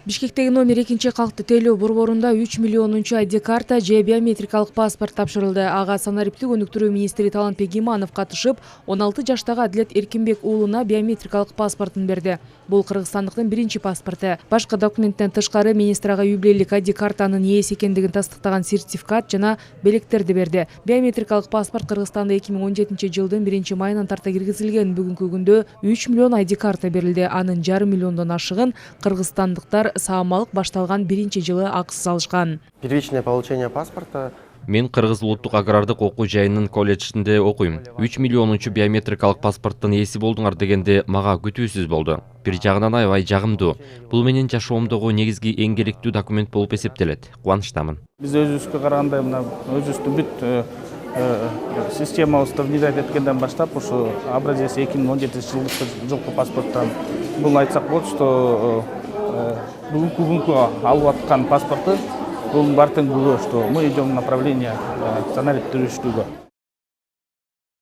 Бишкектеги номер 2 калкты тейлөө борборунда 3 миллионунчу ID карта же биометрикалык паспорт тапшырылды. Ага санариптик өнүктүрүү министри Талантбек Иманов катышып, 16 жаштагы Адилет Эркинбек уулуна биометрикалык паспортун берди. Бул кыргызстандыктын биринчи паспорту. Башка документтен тышкары министр ага юбилейлик ID картанын ээси экендигин тастыктаган сертификат жана белектерди берди. Биометрикалык паспорт Кыргызстанда 2017 жылдын 1 майынан тарта киргизилген. Бүгүнкү күндө 3 миллион ID карта берилди. Анын жарым миллиондон ашыгын кыргызстандыктар саамалык башталган биринчи жылы акысыз алышкан. Первичное получение паспорта. Мен Кыргыз улуттук агрардык окуу жайынын колледжинде окуйм. 3 миллионунчу биометрикалык паспорттун ээси болдуңар дегенде мага күтүүсүз болду. Бир жагынан аябай жагымдуу. Бул менин жашоомдогу негизги эң керектүү документ болуп эсептелет. Кубанычтамын. Биз өзүбүзгө караганда мына өзүбүздүн бүт системабызды внедрять эткенден баштап ушу образец 2017 жылкы паспорттан бул айтсак болот, что бүгүнкү күнгө алып аткан паспорту бул бартын күбө, что мы идем в направлении санариптик